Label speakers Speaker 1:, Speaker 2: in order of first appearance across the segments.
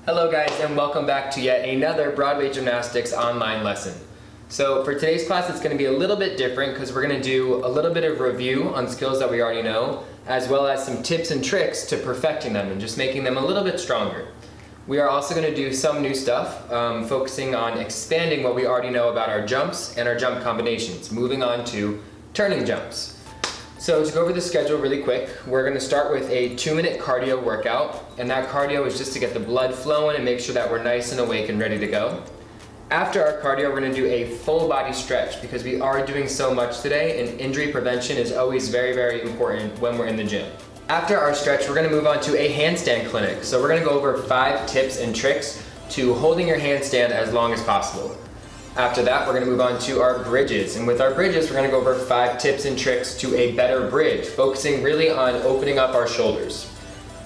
Speaker 1: Hello guys, and welcome back to yet another Broadway Gymnastics online lesson. So for today's class it's going to be a little bit different because we're going to do a little bit of review on skills that we already know, as well as some tips and tricks to perfecting them and just making them a little bit stronger. We are also going to do some new stuff, focusing on expanding what we already know about our jumps and our jump combinations, moving on to turning jumps. So to go over the schedule really quick, we're going to start with a 2-minute cardio workout, and that cardio is just to get the blood flowing and make sure that we're nice and awake and ready to go. After our cardio, we're going to do a full body stretch because we are doing so much today, and injury prevention is always very, very important when we're in the gym. After our stretch, we're going to move on to a handstand clinic. So we're going to go over 5 tips and tricks to holding your handstand as long as possible. After that, we're going to move on to our bridges. And with our bridges, we're going to go over 5 tips and tricks to a better bridge, focusing really on opening up our shoulders.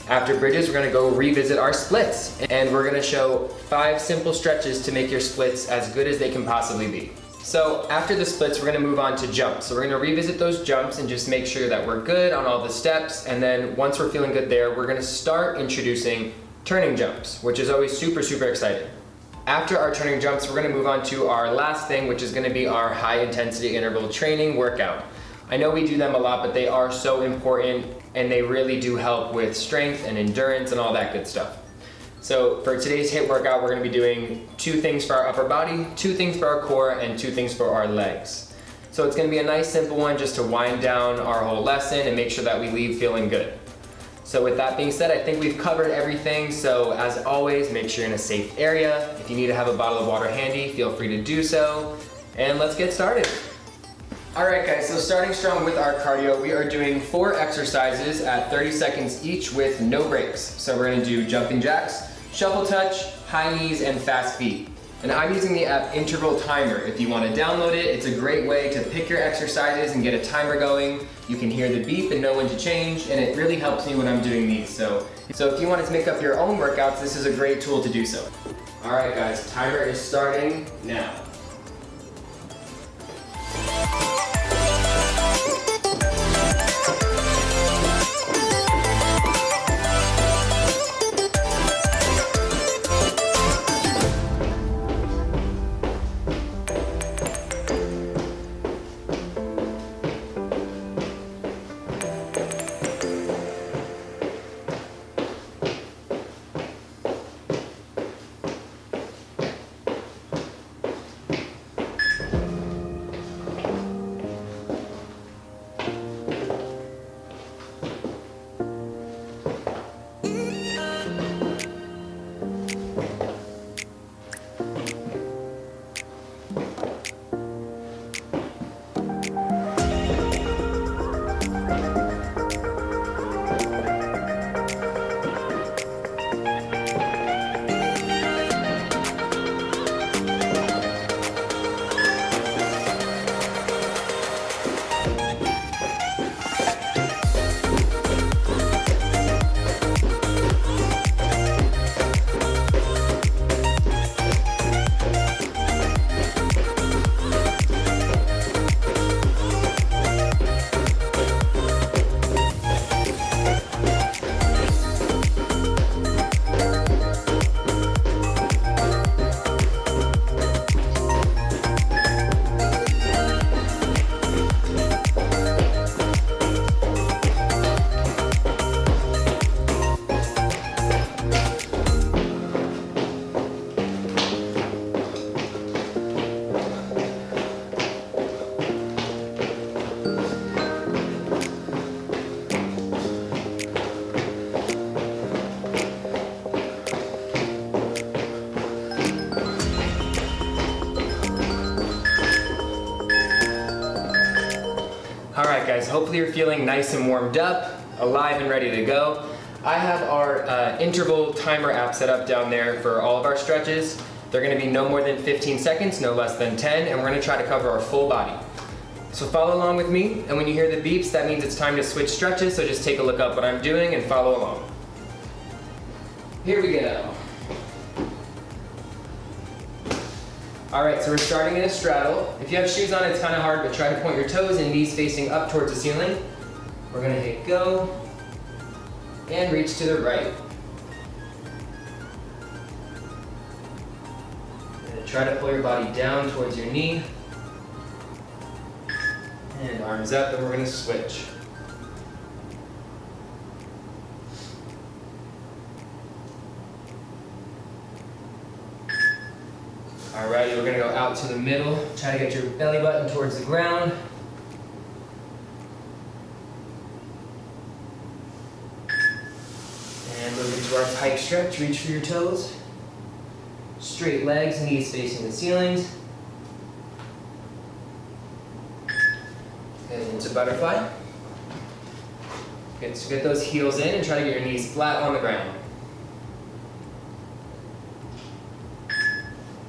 Speaker 1: After bridges, we're going to go revisit our splits. And we're going to show 5 simple stretches to make your splits as good as they can possibly be. So after the splits, we're going to move on to jumps. So we're going to revisit those jumps and just make sure that we're good on all the steps. And then once we're feeling good there, we're going to start introducing turning jumps, which is always super, super exciting. After our turning jumps, we're going to move on to our last thing, which is going to be our high intensity interval training workout. I know we do them a lot, but they are so important and they really do help with strength and endurance and all that good stuff. So for today's HIIT workout, we're going to be doing 2 things for our upper body, 2 things for our core, and 2 things for our legs. So it's going to be a nice simple one just to wind down our whole lesson and make sure that we leave feeling good. So with that being said, I think we've covered everything. So as always, make sure you're in a safe area. If you need to have a bottle of water handy, feel free to do so. And let's get started. All right guys, so starting strong with our cardio, we are doing 4 exercises at 30 seconds each with no breaks. So we're going to do jumping jacks, shuffle touch, high knees, and fast feet. And I'm using the app Interval Timer. If you want to download it, it's a great way to pick your exercises and get a timer going. You can hear the beep and know when to change, and it really helps me when I'm doing these. So if you wanted to make up your own workouts, this is a great tool to do so. All right guys, timer is starting now. Alright guys, hopefully you're feeling nice and warmed up, alive and ready to go. I have our interval timer app set up down there for all of our stretches. They're going to be no more than 15 seconds, no less than 10, and we're going to try to cover our full body. So follow along with me, and when you hear the beeps, that means it's time to switch stretches, so just take a look up what I'm doing and follow along. Here we go. Alright, so we're starting in a straddle. If you have shoes on, it's kind of hard, but try to point your toes and knees facing up towards the ceiling. We're going to hit go, and reach to the right. try to pull your body down towards your knee. And arms up, and we're gonna switch. Alrighty, we're gonna go out to the middle. Try to get your belly button towards the ground. And move into our pike stretch, reach for your toes. Straight legs, knees facing the ceilings. And into butterfly. Good, so get those heels in and try to get your knees flat on the ground.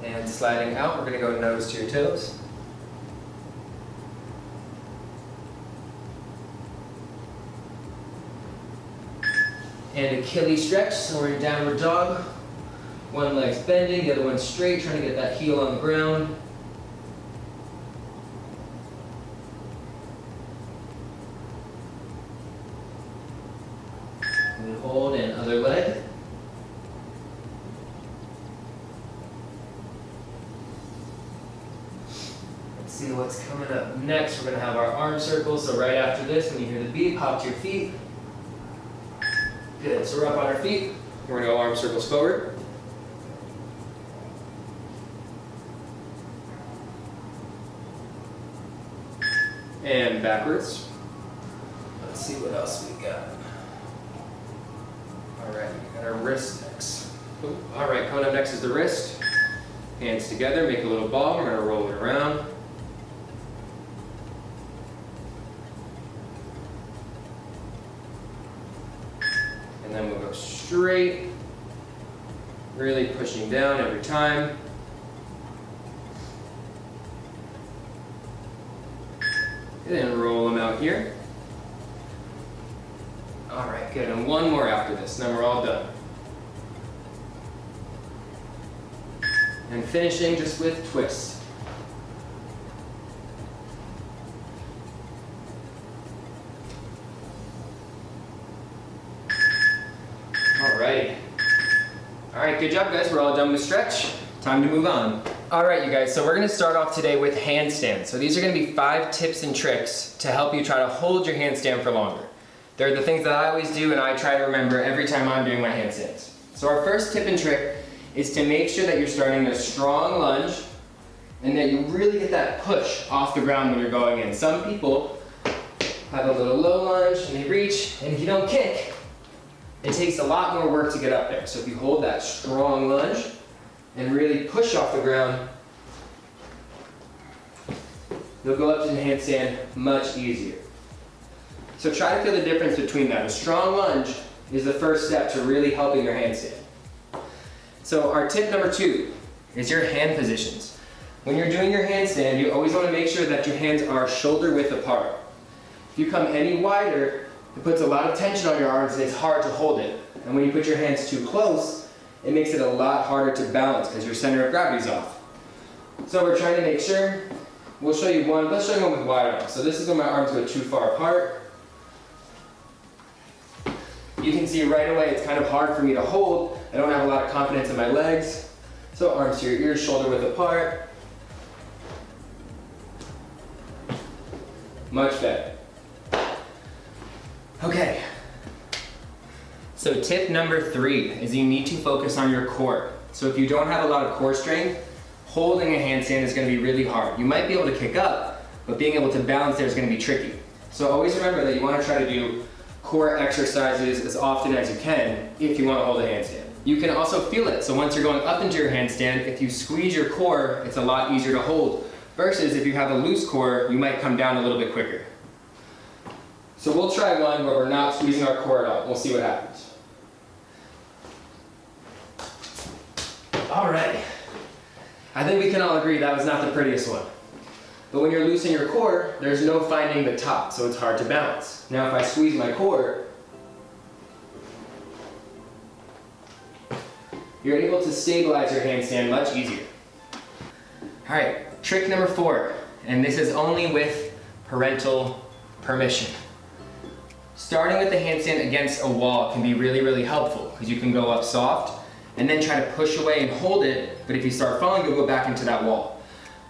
Speaker 1: And sliding out, we're going to go nose to your toes. And Achilles stretch, so we're in downward dog. One leg's bending, the other one's straight, trying to get that heel on the ground. And hold, and other leg. Let's see what's coming up next. We're going to have our arm circles, so right after this, when you hear the beat, hop to your feet. Good, so we're up on our feet. We're going to go arm circles forward. And backwards. Let's see what else we got. Alright, we got our wrist next. Alright, coming up next is the wrist. Hands together, make a little ball. We're going to roll it around. And then we'll go straight, really pushing down every time. And then roll them out here. All right, good, and one more after this, and then we're all done. And finishing just with twists. Alrighty. Alright, good job guys, we're all done with stretch. Time to move on. Alright you guys, so we're going to start off today with handstands. So these are going to be 5 tips and tricks to help you try to hold your handstand for longer. They're the things that I always do and I try to remember every time I'm doing my handstands. So our first tip and trick is to make sure that you're starting a strong lunge and that you really get that push off the ground when you're going in. Some people have a little low lunge and they reach, and if you don't kick, it takes a lot more work to get up there. So if you hold that strong lunge and really push off the ground, you'll go up to the handstand much easier. So try to feel the difference between that. A strong lunge is the first step to really helping your handstand. So our tip number 2 is your hand positions. When you're doing your handstand, you always want to make sure that your hands are shoulder width apart. If you come any wider, it puts a lot of tension on your arms and it's hard to hold it. And when you put your hands too close, it makes it a lot harder to balance because your center of gravity is off. So we're trying to make sure, we'll show you one, let's show you one with wide arms. So this is when my arms go too far apart. You can see right away it's kind of hard for me to hold. I don't have a lot of confidence in my legs. So arms to your ears, shoulder width apart. Much better. Okay. So tip number 3 is you need to focus on your core. So if you don't have a lot of core strength, holding a handstand is going to be really hard. You might be able to kick up, but being able to balance there is going to be tricky. So always remember that you want to try to do core exercises as often as you can if you want to hold a handstand. You can also feel it. So once you're going up into your handstand, if you squeeze your core, it's a lot easier to hold. Versus if you have a loose core, you might come down a little bit quicker. So we'll try one where we're not squeezing our core at all. We'll see what happens. All right. I think we can all agree that was not the prettiest one. But when you're loosening your core, there's no finding the top, so it's hard to balance. Now if I squeeze my core, you're able to stabilize your handstand much easier. All right, trick number 4, and this is only with parental permission. Starting with the handstand against a wall can be really, really helpful because you can go up soft and then try to push away and hold it, but if you start falling, you'll go back into that wall.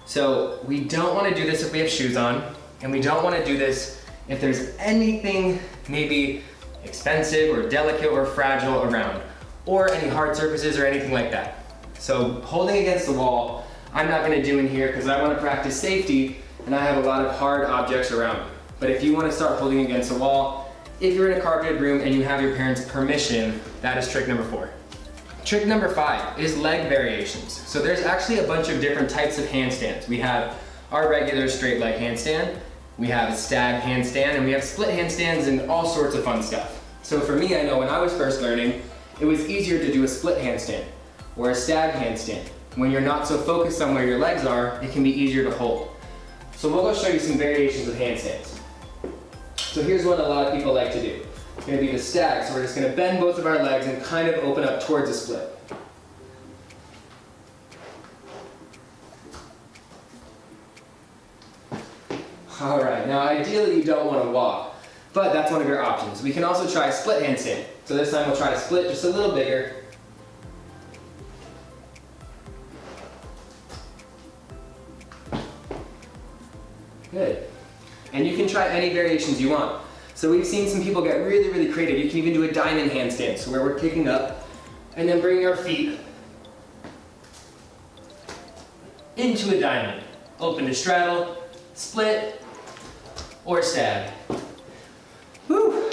Speaker 1: So we don't want to do this if we have shoes on, and we don't want to do this if there's anything maybe expensive or delicate or fragile around, or any hard surfaces or anything like that. So holding against the wall, I'm not going to do in here because I want to practice safety and I have a lot of hard objects around me. But if you want to start holding against the wall, if you're in a carpeted room and you have your parents' permission, that is trick number 4. Trick number 5 is leg variations. So there's actually a bunch of different types of handstands. We have our regular straight leg handstand, we have a stag handstand, and we have split handstands and all sorts of fun stuff. So for me, I know when I was first learning, it was easier to do a split handstand or a stag handstand. When you're not so focused on where your legs are, it can be easier to hold. So we'll go show you some variations of handstands. So here's what a lot of people like to do. It's going to be the stag, so we're just going to bend both of our legs and kind of open up towards a split. Alright, now ideally you don't want to walk, but that's one of your options. We can also try a split handstand. So this time we'll try to split just a little bigger. Good. And you can try any variations you want. So we've seen some people get really, really creative. You can even do a diamond handstand, so where we're kicking up and then bringing our feet into a diamond. Open to straddle, split, or stag. Woo!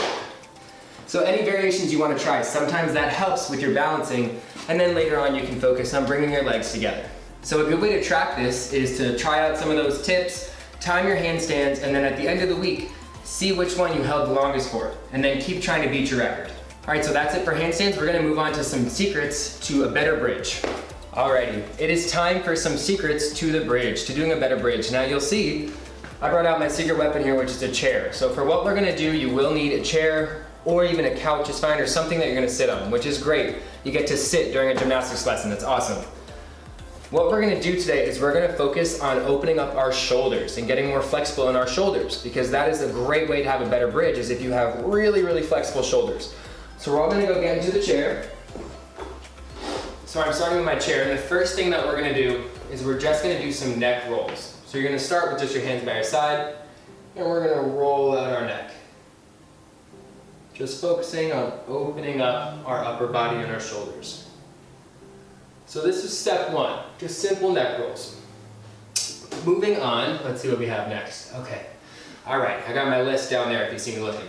Speaker 1: So any variations you want to try, sometimes that helps with your balancing, and then later on you can focus on bringing your legs together. So a good way to track this is to try out some of those tips, time your handstands, and then at the end of the week, see which one you held the longest for, and then keep trying to beat your record. All right, so that's it for handstands. We're gonna move on to some secrets to a better bridge. Alrighty, it is time for some secrets to the bridge, to doing a better bridge. Now you'll see, I brought out my secret weapon here, which is a chair. So for what we're gonna do, you will need a chair, or even a couch is fine, or something that you're gonna sit on, which is great. You get to sit during a gymnastics lesson, that's awesome. What we're gonna do today is we're gonna focus on opening up our shoulders and getting more flexible in our shoulders, because that is a great way to have a better bridge, is if you have really, really flexible shoulders. So we're all gonna go get into the chair. So I'm starting with my chair, and the first thing that we're gonna do is we're just gonna do some neck rolls. So you're gonna start with just your hands by your side, and we're gonna roll out our neck. Just focusing on opening up our upper body and our shoulders. So this is step 1, just simple neck rolls. Moving on, let's see what we have next. Okay, all right, I got my list down there if you see me looking.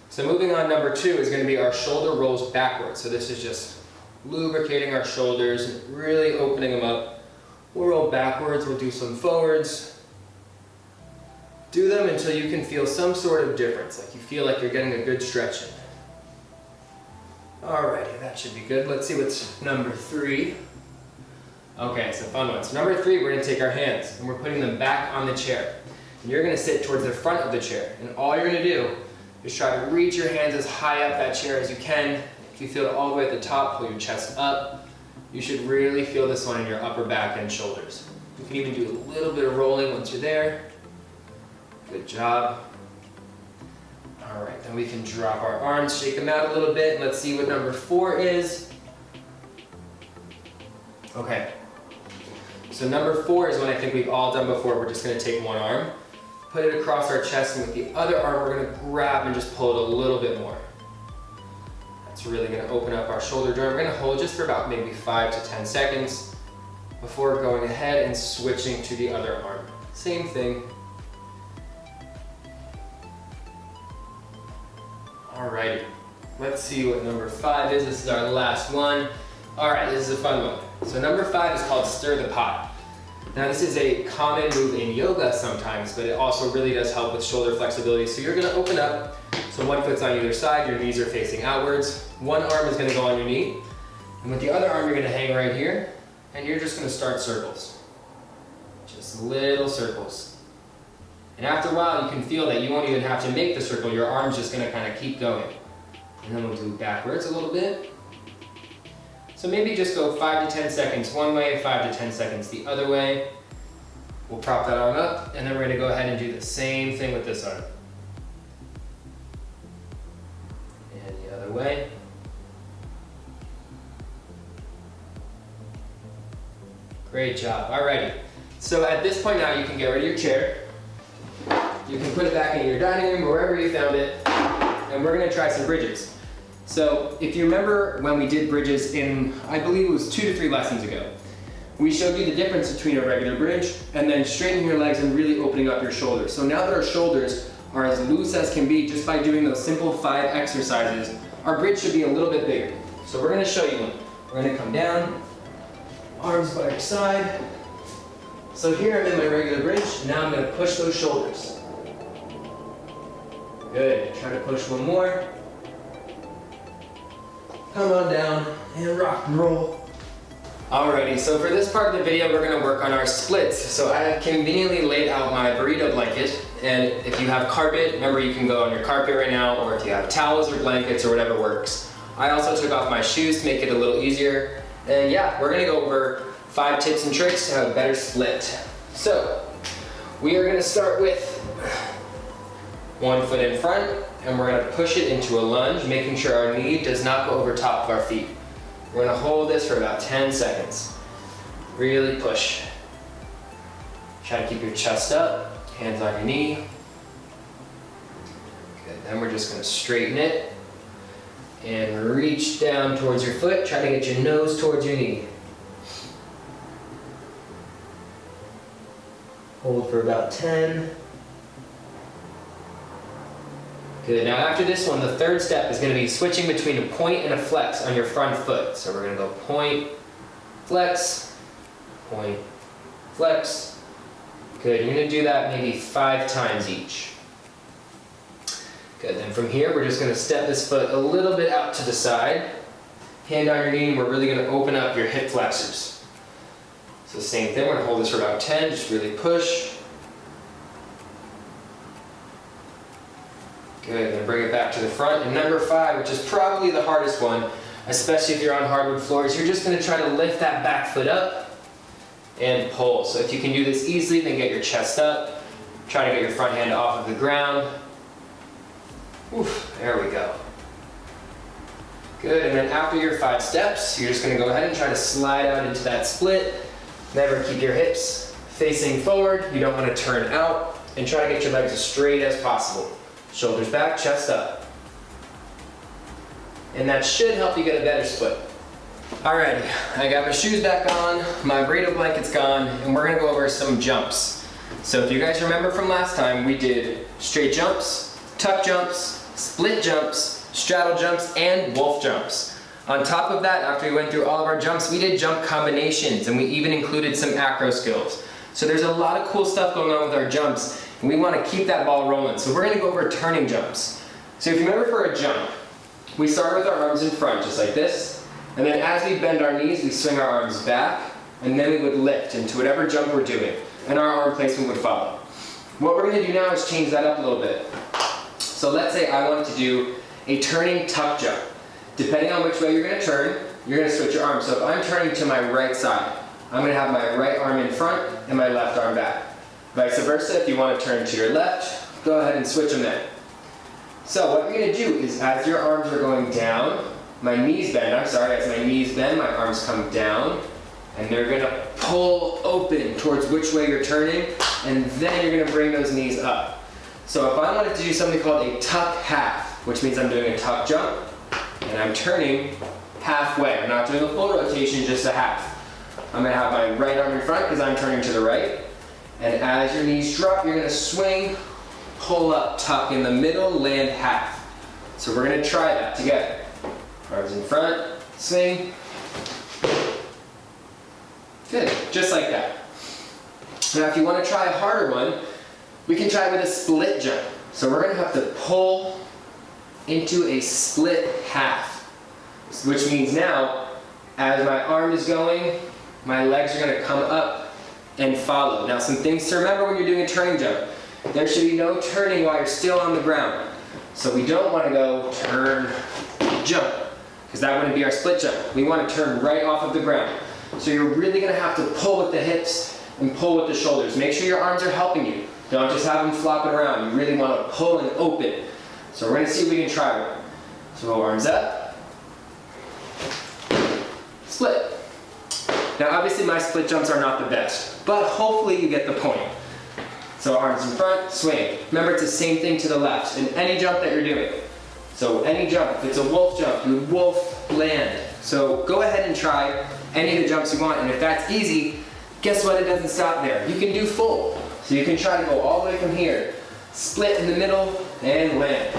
Speaker 1: So moving on, number 2 is gonna be our shoulder rolls backwards. So this is just lubricating our shoulders and really opening them up. We'll roll backwards, we'll do some forwards. Do them until you can feel some sort of difference, like you feel like you're getting a good stretch in. Alrighty, that should be good. Let's see what's number 3. Okay, it's a fun one. So number 3, we're gonna take our hands and we're putting them back on the chair. And you're gonna sit towards the front of the chair. And all you're gonna do is try to reach your hands as high up that chair as you can. If you feel it all the way at the top, pull your chest up. You should really feel this one in your upper back and shoulders. You can even do a little bit of rolling once you're there. Good job. All right, then we can drop our arms, shake them out a little bit, and let's see what number 4 is. Okay. So number 4 is one I think we've all done before. We're just gonna take one arm, put it across our chest, and with the other arm, we're gonna grab and just pull it a little bit more. That's really gonna open up our shoulder joint. We're gonna hold just for about maybe 5 to 10 seconds before going ahead and switching to the other arm. Same thing. Alrighty, let's see what number 5 is. This is our last one. All right, this is a fun one. So number 5 is called stir the pot. Now this is a common move in yoga sometimes, but it also really does help with shoulder flexibility. So you're gonna open up, so one foot's on either side, your knees are facing outwards. One arm is gonna go on your knee, and with the other arm you're gonna hang right here, and you're just gonna start circles. Just little circles. And after a while you can feel that you won't even have to make the circle, your arm's just gonna kind of keep going. And then we'll do backwards a little bit. So maybe just go 5 to 10 seconds one way, 5 to 10 seconds the other way. We'll prop that arm up, and then we're gonna go ahead and do the same thing with this arm. And the other way. Great job, alrighty. So at this point now you can get rid of your chair. You can put it back in your dining room or wherever you found it. And we're gonna try some bridges. So if you remember when we did bridges in, I believe it was 2 to 3 lessons ago, we showed you the difference between a regular bridge and then straightening your legs and really opening up your shoulders. So now that our shoulders are as loose as can be just by doing those simple 5 exercises, our bridge should be a little bit bigger. So we're gonna show you one. We're gonna come down, arms by your side. So here I'm in my regular bridge, now I'm gonna push those shoulders. Good, try to push one more. Come on down and rock and roll. Alrighty, so for this part of the video, we're gonna work on our splits. So I have conveniently laid out my burrito blanket, and if you have carpet, remember you can go on your carpet right now, or if you have towels or blankets or whatever works. I also took off my shoes to make it a little easier. And yeah, we're gonna go over 5 tips and tricks to have a better split. So, we are gonna start with one foot in front, and we're gonna push it into a lunge, making sure our knee does not go over top of our feet. We're gonna hold this for about 10 seconds. Really push. Try to keep your chest up, hands on your knee. Good, then we're just gonna straighten it and reach down towards your foot. Try to get your nose towards your knee. Hold for about 10. Good, now after this one, the third step is gonna be switching between a point and a flex on your front foot. So we're gonna go point, flex, point, flex. Good, you're gonna do that maybe 5 times each. Good, then from here, we're just gonna step this foot a little bit out to the side. Hand on your knee, and we're really gonna open up your hip flexors. So same thing, we're gonna hold this for about 10, just really push. Good, then bring it back to the front. And number 5, which is probably the hardest one, especially if you're on hardwood floors, you're just gonna try to lift that back foot up and pull. So if you can do this easily, then get your chest up. Try to get your front hand off of the ground. Oof, there we go. Good, and then after your 5 steps, you're just gonna go ahead and try to slide out into that split. Never keep your hips facing forward. You don't wanna turn out, and try to get your legs as straight as possible. Shoulders back, chest up. And that should help you get a better split. Alrighty, I got my shoes back on, my burrito blanket's gone, and we're gonna go over some jumps. So if you guys remember from last time, we did straight jumps, tuck jumps, split jumps, straddle jumps, and wolf jumps. On top of that, after we went through all of our jumps, we did jump combinations, and we even included some acro skills. So there's a lot of cool stuff going on with our jumps, and we want to keep that ball rolling. So we're going to go over turning jumps. So if you remember for a jump, we start with our arms in front, just like this, and then as we bend our knees, we swing our arms back, and then we would lift into whatever jump we're doing, and our arm placement would follow. What we're going to do now is change that up a little bit. So let's say I wanted to do a turning tuck jump. Depending on which way you're going to turn, you're going to switch your arms. So if I'm turning to my right side, I'm going to have my right arm in front and my left arm back. Vice versa, if you want to turn to your left, go ahead and switch them then. So what you're going to do is as your arms are going down, my knees bend, as my knees bend, my arms come down, and they're going to pull open towards which way you're turning, and then you're going to bring those knees up. So if I wanted to do something called a tuck half, which means I'm doing a tuck jump, and I'm turning halfway. I'm not doing a full rotation, just a half. I'm going to have my right arm in front because I'm turning to the right. And as your knees drop, you're going to swing, pull up, tuck in the middle, land half. So we're going to try that together. Arms in front, swing. Good, just like that. Now if you want to try a harder one, we can try with a split jump. So we're going to have to pull into a split half, which means now, as my arm is going, my legs are going to come up and follow. Now some things to remember when you're doing a turning jump. There should be no turning while you're still on the ground. So we don't want to go turn, jump, because that wouldn't be our split jump. We want to turn right off of the ground. So you're really going to have to pull with the hips and pull with the shoulders. Make sure your arms are helping you. Don't just have them flopping around. You really want to pull and open. So we're going to see if we can try one. So arms up, split, Now obviously my split jumps are not the best, but hopefully you get the point. So arms in front, swing. Remember, it's the same thing to the left in any jump that you're doing. So any jump, if it's a wolf jump, you would wolf land. So go ahead and try any of the jumps you want, and if that's easy, guess what, it doesn't stop there. You can do full. So you can try to go all the way from here, split in the middle, and land.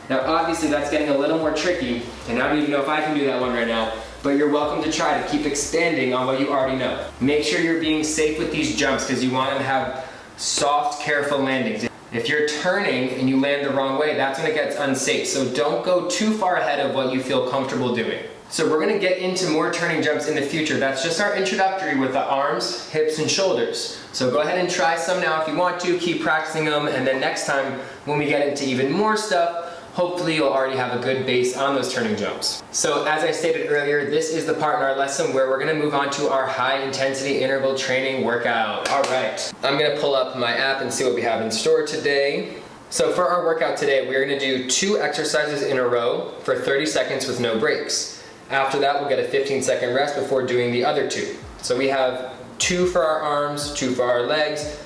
Speaker 1: Now obviously that's getting a little more tricky, and I don't even know if I can do that one right now, but you're welcome to try to keep expanding on what you already know. Make sure you're being safe with these jumps because you want them to have soft, careful landings. If you're turning and you land the wrong way, that's when it gets unsafe. So don't go too far ahead of what you feel comfortable doing. So we're gonna get into more turning jumps in the future. That's just our introductory with the arms, hips, and shoulders. So go ahead and try some now if you want to, keep practicing them, and then next time when we get into even more stuff, hopefully you'll already have a good base on those turning jumps. So as I stated earlier, this is the part in our lesson where we're gonna move on to our high intensity interval training workout. All right, I'm gonna pull up my app and see what we have in store today. So for our workout today, we're gonna do 2 exercises in a row for 30 seconds with no breaks. After that, we'll get a 15-second rest before doing the other 2. So we have 2 for our arms, 2 for our legs,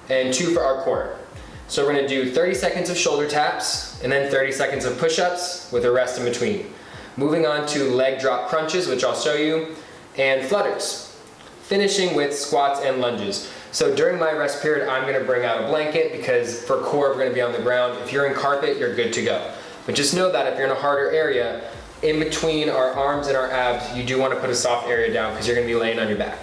Speaker 1: and 2 for our core. So we're gonna do 30 seconds of shoulder taps, and then 30 seconds of push-ups with a rest in between. Moving on to leg drop crunches, which I'll show you, and flutters. Finishing with squats and lunges. So during my rest period, I'm gonna bring out a blanket because for core, we're gonna be on the ground. If you're in carpet, you're good to go. But just know that if you're in a harder area, in between our arms and our abs, you do wanna put a soft area down because you're gonna be laying on your back.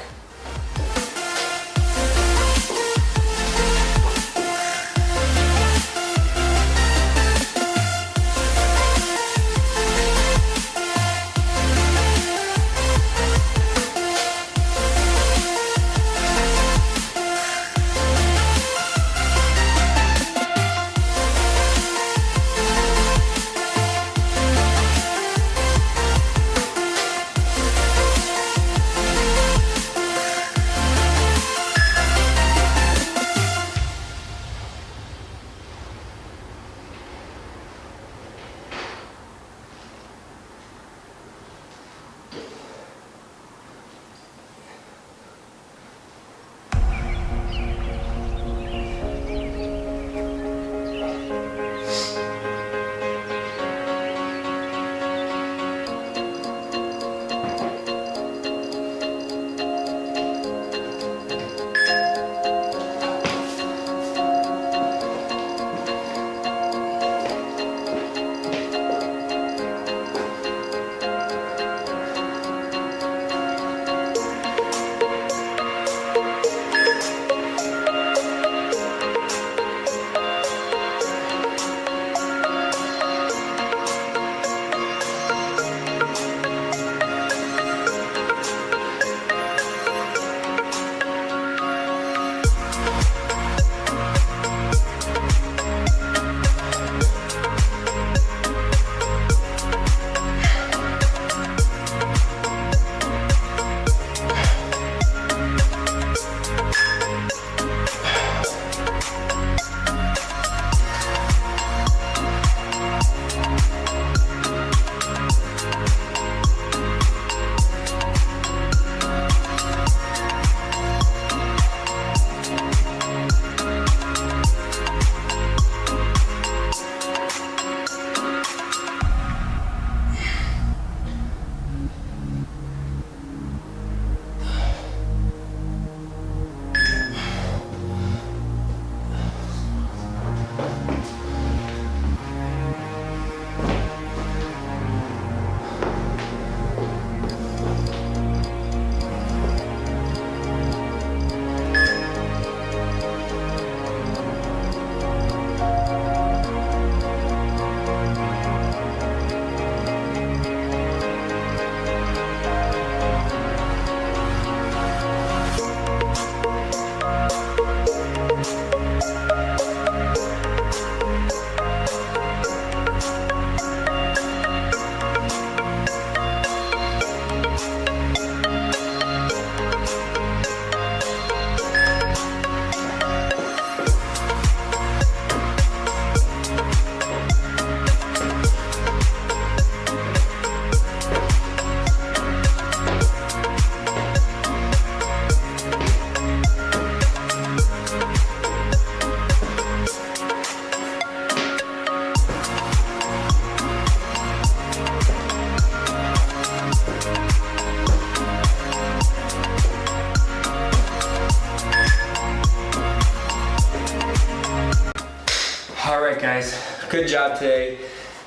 Speaker 1: good job today.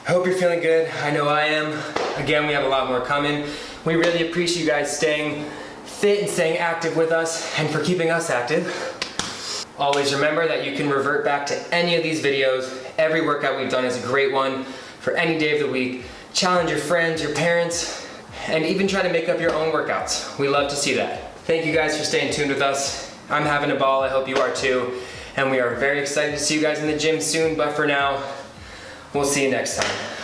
Speaker 1: I hope you're feeling good. I know I am. Again, we have a lot more coming. We really appreciate you guys staying fit and staying active with us and for keeping us active. Always remember that you can revert back to any of these videos. Every workout we've done is a great one for any day of the week. Challenge your friends, your parents, and even try to make up your own workouts. We love to see that. Thank you guys for staying tuned with us. I'm having a ball, I hope you are too. And we are very excited to see you guys in the gym soon, but for now, we'll see you next time.